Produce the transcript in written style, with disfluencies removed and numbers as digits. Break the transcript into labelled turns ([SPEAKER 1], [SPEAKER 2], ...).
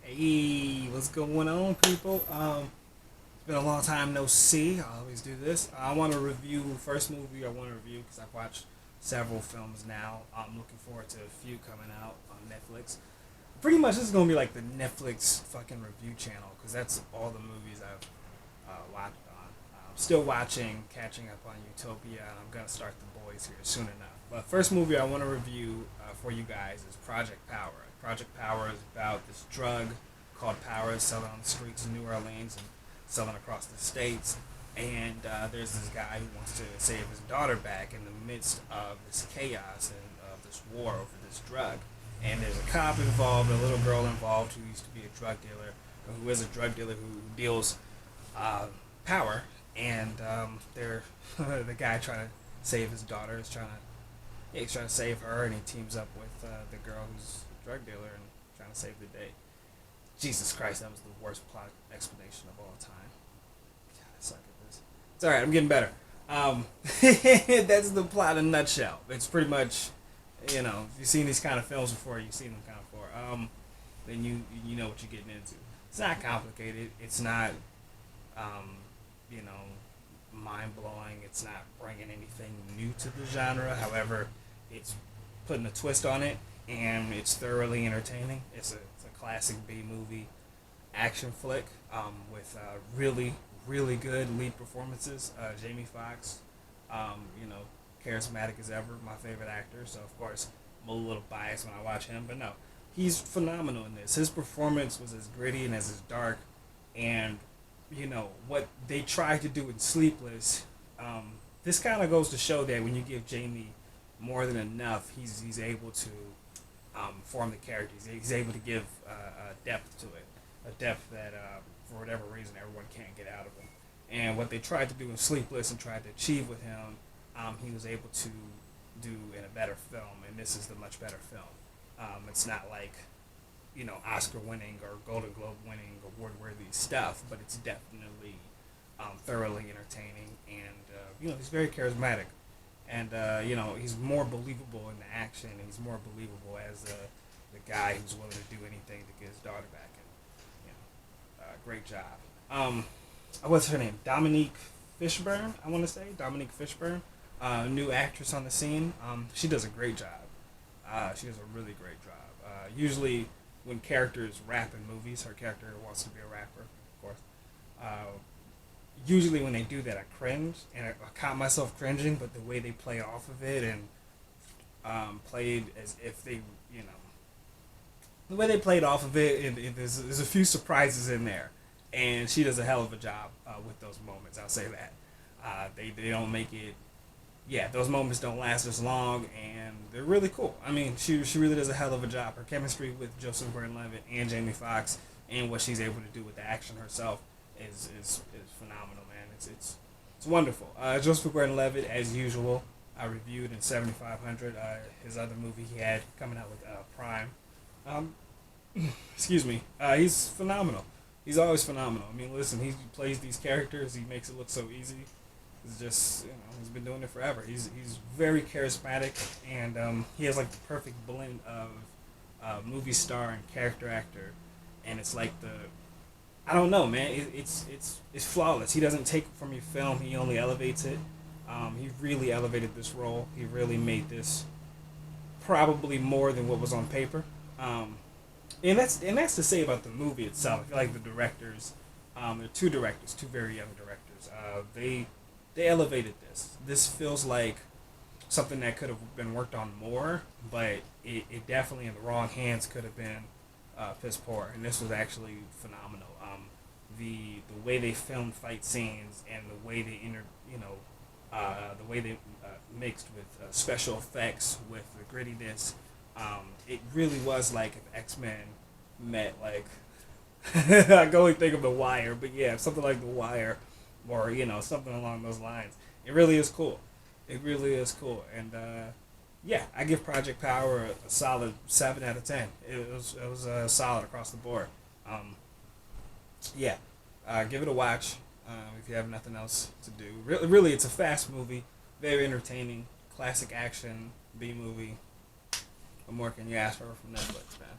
[SPEAKER 1] Hey, what's going on, people? It's been a long time no see. I always do this. I want to review first movie I want to review because I've watched several films now. I'm looking forward to a few coming out on Netflix. Pretty much, this is gonna be like the Netflix fucking review channel because that's all the movies I've watched on. I'm still watching, catching up on Utopia, and I'm gonna start The Boys here soon enough. But first movie I want to review for you guys is Project Power. Project Power is about this drug called Power selling on the streets of New Orleans and selling across the states. And there's this guy who wants to save his daughter back in the midst of this chaos and of this war over this drug. And there's a cop involved, a little girl involved who used to be a drug dealer, or who is a drug dealer who deals uh, power. And they're the guy trying to save his daughter is trying to he's trying to save her, and he teams up with the girl who's a drug dealer and trying to save the day. Jesus Christ, that was the worst plot explanation of all time. God, I suck at this. It's all right. I'm getting better. That's the plot in a nutshell. It's pretty much, if you've seen these kind of films before, you've seen them kind of before. Then you know what you're getting into. It's not complicated. It's not, um, you know, mind blowing. It's not bringing anything new to the genre. However, it's putting a twist on it, and it's thoroughly entertaining. It's a classic B movie action flick with really really good lead performances. Jamie Foxx, charismatic as ever, my favorite actor. So of course I'm a little biased when I watch him, but no, he's phenomenal in this. His performance was as gritty and as dark, and what they tried to do in Sleepless. This kind of goes to show that when you give Jamie more than enough, he's able to form the character. He's able to give depth to it, a depth that for whatever reason everyone can't get out of him. And what they tried to do in Sleepless and tried to achieve with him, he was able to do in a better film. And this is the much better film. It's not like Oscar winning or Golden Globe winning award worthy stuff, but it's definitely thoroughly entertaining, and he's very charismatic, and he's more believable in the action, and he's more believable as the guy who's willing to do anything to get his daughter back. And great job. What's her name? Dominique Fishburne. I want to say Dominique Fishburne, new actress on the scene. She does a great job. She does a really great job. Usually, when characters rap in movies, her character wants to be a rapper, of course. Usually, when they do that, I cringe, and I caught myself cringing. But the way they play off of it and played as if they, the way they played off of it, there's a few surprises in there, and she does a hell of a job with those moments. I'll say that they don't make it. Yeah, those moments don't last as long, and they're really cool. I mean, she really does a hell of a job. Her chemistry with Joseph Gordon-Levitt and Jamie Foxx, and what she's able to do with the action herself is phenomenal, man. It's wonderful. Joseph Gordon-Levitt, as usual, I reviewed in 7500. His other movie he had coming out with Prime. Um, excuse me. He's phenomenal. He's always phenomenal. I mean, listen, he plays these characters. He makes it look so easy. It's just he's been doing it forever. He's very charismatic, and he has like the perfect blend of movie star and character actor, and it's like the I don't know, man. It's flawless. He doesn't take from your film. He only elevates it. He really elevated this role. He really made this probably more than what was on paper. And that's to say about the movie itself. I feel like the directors, there are two directors, two very young directors. They elevated this. This feels like something that could have been worked on more, but it definitely in the wrong hands could have been piss poor. And this was actually phenomenal. The way they filmed fight scenes and the way they the way they mixed with special effects with the grittiness. It really was like if X-Men met like I can only think of The Wire, but yeah, something like The Wire, or something along those lines. It really is cool. It really is cool, and yeah, I give Project Power a solid 7 out of 10. It was solid across the board. Um, yeah, give it a watch if you have nothing else to do. Really, it's a fast movie, very entertaining, classic action B movie. What more can you ask for from Netflix, man?